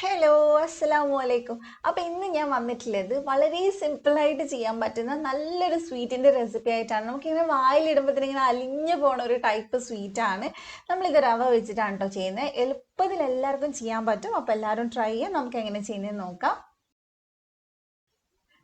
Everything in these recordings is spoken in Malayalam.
ഹലോ അസ്സലാമു അലൈക്കും. അപ്പോൾ ഇന്ന് ഞാൻ വന്നിട്ടുള്ളത് വളരെ സിമ്പിളായിട്ട് ചെയ്യാൻ പറ്റുന്ന നല്ലൊരു സ്വീറ്റിൻ്റെ റെസിപ്പി ആയിട്ടാണ്. നമുക്കിങ്ങനെ വായിലിടുമ്പോഴത്തേന് ഇങ്ങനെ അലിഞ്ഞു പോണ ഒരു ടൈപ്പ് സ്വീറ്റാണ്. നമ്മളിത് റവ വെച്ചിട്ടാണ് കേട്ടോ ചെയ്യുന്നത്. എളുപ്പത്തിൽ എല്ലാവർക്കും ചെയ്യാൻ പറ്റും. അപ്പോൾ എല്ലാവരും ട്രൈ ചെയ്യാം. നമുക്ക് എങ്ങനെ ചെയ്യുന്നതെന്ന് നോക്കാം.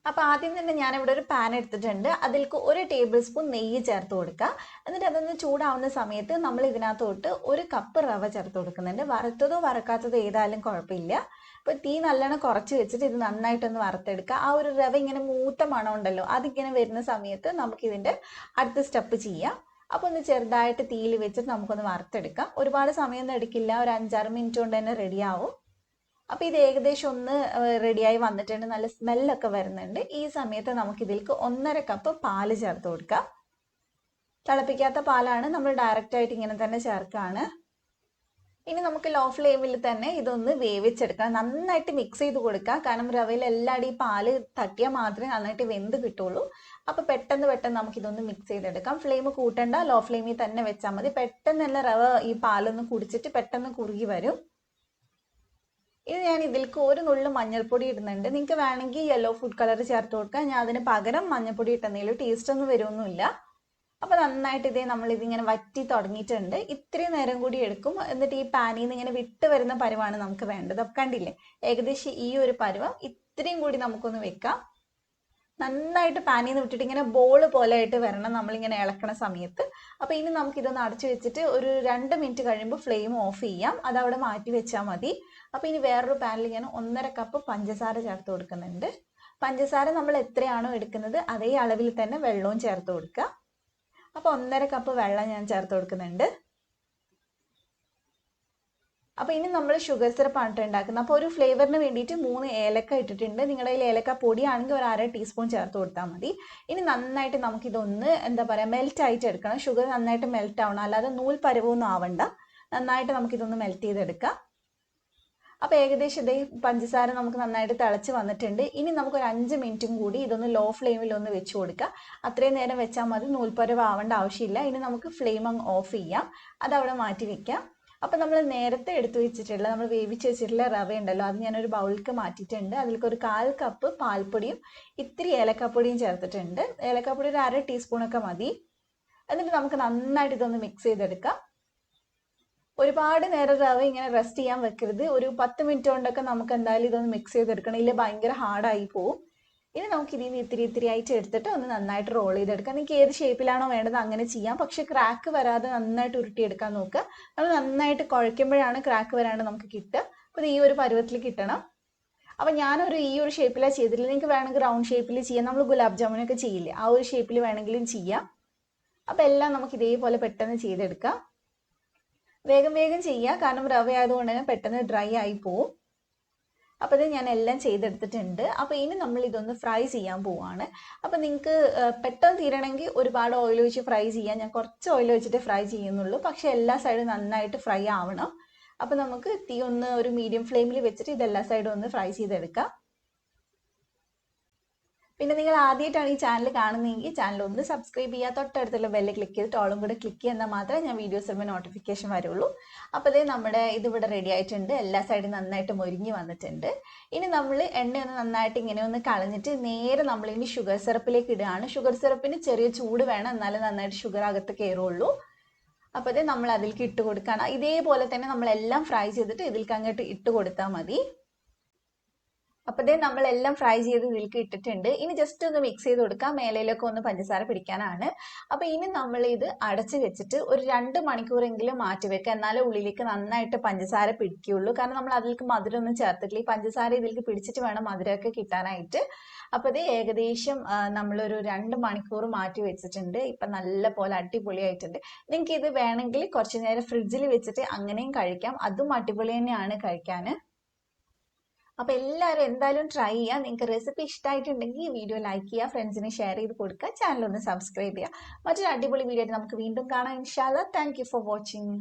അപ്പോൾ ആദ്യം തന്നെ ഞാനിവിടെ ഒരു പാൻ എടുത്തിട്ടുണ്ട്. അതിലേക്ക് 1 ടേബിൾ സ്പൂൺ നെയ്യ് ചേർത്ത് കൊടുക്കുക. എന്നിട്ട് അതൊന്ന് ചൂടാവുന്ന സമയത്ത് നമ്മൾ ഇതിനകത്തോട്ട് 1 കപ്പ് റവ ചേർത്ത് കൊടുക്കുന്നുണ്ട്. വറുത്തതോ വറക്കാത്തതോ ഏതായാലും കുഴപ്പമില്ല. അപ്പോൾ തീ നല്ലോണം കുറച്ച് വെച്ചിട്ട് ഇത് നന്നായിട്ടൊന്ന് വറുത്തെടുക്കുക. ആ ഒരു റവ ഇങ്ങനെ മൂത്ത മണം ഉണ്ടല്ലോ, അതിങ്ങനെ വരുന്ന സമയത്ത് നമുക്കിതിൻ്റെ അടുത്ത സ്റ്റെപ്പ് ചെയ്യാം. അപ്പോൾ ഒന്ന് ചെറുതായിട്ട് തീയിൽ വെച്ചിട്ട് നമുക്കൊന്ന് വറുത്തെടുക്കാം. ഒരുപാട് സമയമൊന്നും എടുക്കില്ല, ഒരു 5-6 മിനിറ്റ് കൊണ്ട് തന്നെ റെഡിയാവും. അപ്പോൾ ഇത് ഏകദേശം ഒന്ന് റെഡിയായി വന്നിട്ടുണ്ട്. നല്ല സ്മെല്ലൊക്കെ വരുന്നുണ്ട്. ഈ സമയത്ത് നമുക്കിതിലേക്ക് 1.5 കപ്പ് പാല് ചേർത്ത് കൊടുക്കാം. തിളപ്പിക്കാത്ത പാലാണ്, നമ്മൾ ഡയറക്റ്റ് ആയിട്ട് ഇങ്ങനെ തന്നെ ചേർക്കുകയാണ്. ഇനി നമുക്ക് ലോ ഫ്ലെയിമിൽ തന്നെ ഇതൊന്ന് വേവിച്ചെടുക്കാം. നന്നായിട്ട് മിക്സ് ചെയ്ത് കൊടുക്കുക. കാരണം റവയിൽ എല്ലായിടും ഈ പാല് തട്ടിയാൽ മാത്രമേ നന്നായിട്ട് വെന്ത് കിട്ടുള്ളൂ. അപ്പോൾ പെട്ടെന്ന് നമുക്കിതൊന്ന് മിക്സ് ചെയ്തെടുക്കാം. ഫ്ലെയിം കൂട്ടണ്ട, ലോ ഫ്ലെയിമിൽ തന്നെ വെച്ചാൽ മതി. പെട്ടെന്ന് തന്നെ റവ ഈ പാലൊന്ന് കുടിച്ചിട്ട് പെട്ടെന്ന് കുറുകി വരും. ഇത് ഞാൻ ഇതിലേക്ക് 1 നുള്ളു മഞ്ഞൾപ്പൊടി ഇടുന്നുണ്ട്. നിങ്ങൾക്ക് വേണമെങ്കിൽ യെല്ലോ ഫുഡ് കളർ ചേർത്ത് കൊടുക്കാം. ഞാൻ അതിന് പകരം മഞ്ഞൾപ്പൊടി ഇട്ടെന്നേലും ടേസ്റ്റ് ഒന്നും വരുമൊന്നുമില്ല. അപ്പോൾ നന്നായിട്ട് നമ്മളിതിങ്ങനെ വറ്റി തുടങ്ങിയിട്ടുണ്ട്. ഇത്രയും നേരം കൂടി എടുക്കും. എന്നിട്ട് ഈ പാനിൽ നിന്ന് ഇങ്ങനെ വിട്ട് വരുന്ന പരുവാണ് നമുക്ക് വേണ്ടത്. അപ്പോൾ കണ്ടില്ലേ, ഏകദേശം ഈ ഒരു പരുവം. ഇത്രയും കൂടി നമുക്കൊന്ന് വെക്കാം. നന്നായിട്ട് പാനിൽ നിന്ന് വിട്ടിട്ട് ഇങ്ങനെ ബോൾ പോലെ ആയിട്ട് വരണം നമ്മളിങ്ങനെ ഇളക്കണ സമയത്ത്. അപ്പോൾ ഇനി നമുക്കിതൊന്ന് അടച്ചു വെച്ചിട്ട് ഒരു 2 മിനിറ്റ് കഴിയുമ്പോൾ ഫ്ലെയിം ഓഫ് ചെയ്യാം. അതവിടെ മാറ്റി വെച്ചാൽ മതി. അപ്പോൾ ഇനി വേറൊരു പാനിൽ ഞാൻ 1.5 കപ്പ് പഞ്ചസാര ചേർത്ത് കൊടുക്കുന്നുണ്ട്. പഞ്ചസാര നമ്മൾ എത്രയാണോ എടുക്കുന്നത് അതേ അളവിൽ തന്നെ വെള്ളവും ചേർത്ത് കൊടുക്കുക. അപ്പോൾ 1.5 കപ്പ് വെള്ളം ഞാൻ ചേർത്ത് കൊടുക്കുന്നുണ്ട്. അപ്പോൾ ഇനി നമ്മൾ ഷുഗർ സിറപ്പാണ് ഉണ്ടാക്കുന്നത്. അപ്പോൾ ഒരു ഫ്ലേവറിന് വേണ്ടിയിട്ട് 3 ഏലക്ക ഇട്ടിട്ടുണ്ട്. നിങ്ങളുടെ കയ്യിൽ ഏലക്ക പൊടിയാണെങ്കിൽ ഒരു 1/2 ടീസ്പൂൺ ചേർത്ത് കൊടുത്താൽ മതി. ഇനി നന്നായിട്ട് നമുക്കിതൊന്ന് മെൽറ്റ് ആയിട്ട് എടുക്കണം. ഷുഗർ നന്നായിട്ട് മെൽറ്റ് ആവണം, അല്ലാതെ നൂൽ പരുവൊന്നും ആവണ്ട. നന്നായിട്ട് നമുക്കിതൊന്ന് മെൽറ്റ് ചെയ്തെടുക്കാം. അപ്പോൾ ഏകദേശം ഇതേ പഞ്ചസാര നമുക്ക് നന്നായിട്ട് തിളച്ച് വന്നിട്ടുണ്ട്. ഇനി നമുക്കൊരു 5 മിനിറ്റും കൂടി ഇതൊന്ന് ലോ ഫ്ലെയിമിൽ ഒന്ന് വെച്ച് കൊടുക്കുക. അത്രയും നേരം വെച്ചാൽ മതി, നൂൽപ്പരുവ് ആവേണ്ട ആവശ്യമില്ല. ഇനി നമുക്ക് ഫ്ലെയിം അങ്ങ് ഓഫ് ചെയ്യാം, അതവിടെ മാറ്റി വെക്കാം. അപ്പോൾ നമ്മൾ നേരത്തെ എടുത്തു വെച്ചിട്ടുള്ള, നമ്മൾ വേവിച്ച് വെച്ചിട്ടുള്ള റവ ഉണ്ടല്ലോ, അത് ഞാനൊരു ബൗളിലേക്ക് മാറ്റിയിട്ടുണ്ട്. അതിലേക്ക് ഒരു 1/4 കപ്പ് പാൽപ്പൊടിയും ഇത്തിരി ഏലക്കപ്പൊടിയും ചേർത്തിട്ടുണ്ട്. ഏലക്കപ്പൊടി ഒരു 1/2 ടീസ്പൂണൊക്കെ മതി. എന്നിട്ട് നമുക്ക് നന്നായിട്ട് ഇതൊന്ന് മിക്സ് ചെയ്തെടുക്കാം. ഒരുപാട് നേരം റവ ഇങ്ങനെ റെസ്റ്റ് ചെയ്യാൻ വെക്കരുത്. ഒരു 10 മിനിറ്റ് കൊണ്ടൊക്കെ നമുക്ക് എന്തായാലും ഇതൊന്ന് മിക്സ് ചെയ്തെടുക്കണം, ഇല്ല ഭയങ്കര ഹാർഡായി പോവും. ഇനി നമുക്ക് ഇതിന് ഇത്തിരി ആയിട്ട് എടുത്തിട്ട് ഒന്ന് നന്നായിട്ട് റോൾ ചെയ്തെടുക്കാം. നിങ്ങൾക്ക് ഏത് ഷേപ്പിലാണോ വേണ്ടത് അങ്ങനെ ചെയ്യാം. പക്ഷെ ക്രാക്ക് വരാതെ നന്നായിട്ട് ഉരുട്ടിയെടുക്കാൻ നോക്കുക. നമ്മൾ നന്നായിട്ട് കുഴയ്ക്കുമ്പോഴാണ് ക്രാക്ക് വരാണ്ട് നമുക്ക് കിട്ടുക. അപ്പോൾ ഈ ഒരു പരുവത്തിൽ കിട്ടണം. അപ്പോൾ ഞാനൊരു ഈ ഒരു ഷേപ്പിലാണ് ചെയ്തിട്ടില്ല. നിങ്ങൾക്ക് വേണമെങ്കിൽ റൗണ്ട് ഷേപ്പിൽ ചെയ്യാം. നമ്മൾ ഗുലാബ് ജാമുനൊക്കെ ചെയ്യില്ലേ, ആ ഒരു ഷേപ്പിൽ വേണമെങ്കിലും ചെയ്യാം. അപ്പോൾ എല്ലാം നമുക്ക് ഇതേപോലെ പെട്ടെന്ന് ചെയ്തെടുക്കാം. വേഗം ചെയ്യുക, കാരണം റവ ആയതുകൊണ്ട് തന്നെ പെട്ടെന്ന് ഡ്രൈ ആയി പോവും. അപ്പോൾ ഇത് ഞാൻ എല്ലാം ചെയ്തെടുത്തിട്ടുണ്ട്. അപ്പോൾ ഇനി നമ്മൾ ഇതൊന്ന് ഫ്രൈ ചെയ്യാൻ പോവുകയാണ്. അപ്പോൾ നിങ്ങൾക്ക് പെട്ടെന്ന് തീരണമെങ്കിൽ ഒരുപാട് ഓയിൽ ഒഴിച്ച് ഫ്രൈ ചെയ്യാം. ഞാൻ കുറച്ച് ഓയിൽ ഒഴിച്ചിട്ട് ഫ്രൈ ചെയ്യുന്നുള്ളൂ. പക്ഷേ എല്ലാ സൈഡും നന്നായിട്ട് ഫ്രൈ ആവണം. അപ്പോൾ നമുക്ക് തീ ഒന്ന് ഒരു മീഡിയം ഫ്ലെയിമിൽ വെച്ചിട്ട് ഇതെല്ലാ സൈഡും ഒന്ന് ഫ്രൈ ചെയ്തെടുക്കാം. പിന്നെ നിങ്ങൾ ആദ്യമായിട്ടാണ് ഈ ചാനൽ കാണുന്നതെങ്കിൽ ചാനൽ ഒന്ന് സബ്സ്ക്രൈബ് ചെയ്യുക. തൊട്ടടുത്തുള്ള ബെല്ല് ക്ലിക്ക് ചെയ്തിട്ട് ഓളും കൂടെ ക്ലിക്ക് ചെയ്യുന്നാൽ മാത്രമേ ഞാൻ വീഡിയോസ് വരുമ്പോൾ നോട്ടിഫിക്കേഷൻ വരുള്ളൂ. അപ്പോൾ ഇതേ നമ്മുടെ ഇതിവിടെ റെഡി ആയിട്ടുണ്ട്. എല്ലാ സൈഡും നന്നായിട്ട് മൊരിഞ്ഞ് വന്നിട്ടുണ്ട്. ഇനി നമ്മൾ എണ്ണയൊന്ന് നന്നായിട്ട് ഇങ്ങനെ ഒന്ന് കളഞ്ഞിട്ട് നേരെ നമ്മളിനി ഷുഗർ സിറപ്പിലേക്ക് ഇടുകയാണ്. ഷുഗർ സിറപ്പിന് ചെറിയ ചൂട് വേണം, എന്നാലും നന്നായിട്ട് ഷുഗർ അകത്ത് കയറുള്ളൂ. അപ്പോൾ ഇത് നമ്മൾ അതിലേക്ക് ഇട്ട് കൊടുക്കുകയാണ്. ഇതേപോലെ തന്നെ നമ്മളെല്ലാം ഫ്രൈ ചെയ്തിട്ട് ഇതിലേക്ക് അങ്ങോട്ട് ഇട്ട് കൊടുത്താൽ മതി. അപ്പോൾ നമ്മളെല്ലാം ഫ്രൈ ചെയ്ത് ഇതിലേക്ക് ഇട്ടിട്ടുണ്ട്. ഇനി ജസ്റ്റ് ഒന്ന് മിക്സ് ചെയ്ത് കൊടുക്കാം, മേലയിലൊക്കെ ഒന്ന് പഞ്ചസാര പിടിക്കാനാണ്. അപ്പോൾ ഇനി നമ്മൾ ഇത് അടച്ച് വെച്ചിട്ട് ഒരു 2 മണിക്കൂറെങ്കിലും മാറ്റി വെക്കുക. എന്നാലേ ഉള്ളിലേക്ക് നന്നായിട്ട് പഞ്ചസാര പിടിക്കുകയുള്ളൂ. കാരണം നമ്മൾ അതിലേക്ക് മധുരം ഒന്നും ചേർത്തിട്ടില്ല. ഈ പഞ്ചസാര ഇതിലേക്ക് പിടിച്ചിട്ട് വേണം മധുരമൊക്കെ കിട്ടാനായിട്ട്. അപ്പോൾ ഇത് ഏകദേശം നമ്മളൊരു 2 മണിക്കൂർ മാറ്റി വെച്ചിട്ടുണ്ട്. ഇപ്പം നല്ല പോലെ അടിപൊളിയായിട്ടുണ്ട്. നിങ്ങൾക്ക് ഇത് വേണമെങ്കിൽ കുറച്ച് നേരം ഫ്രിഡ്ജിൽ വെച്ചിട്ട് അങ്ങനെയും കഴിക്കാം. അതും അടിപൊളി തന്നെയാണ് കഴിക്കാൻ. അപ്പോൾ എല്ലാവരും എന്തായാലും ട്രൈ ചെയ്യുക. നിങ്ങൾക്ക് റെസിപ്പി ഇഷ്ടമായിട്ടുണ്ടെങ്കിൽ ഈ വീഡിയോ ലൈക്ക് ചെയ്യുക, ഫ്രണ്ട്സിന് ഷെയർ ചെയ്ത് കൊടുക്കുക, ചാനൽ ഒന്ന് സബ്സ്ക്രൈബ് ചെയ്യുക. മറ്റൊരു അടിപൊളി വീഡിയോ ആയിട്ട് നമുക്ക് വീണ്ടും കാണാം ഇൻഷാ അല്ലാഹ്. Thank you for watching.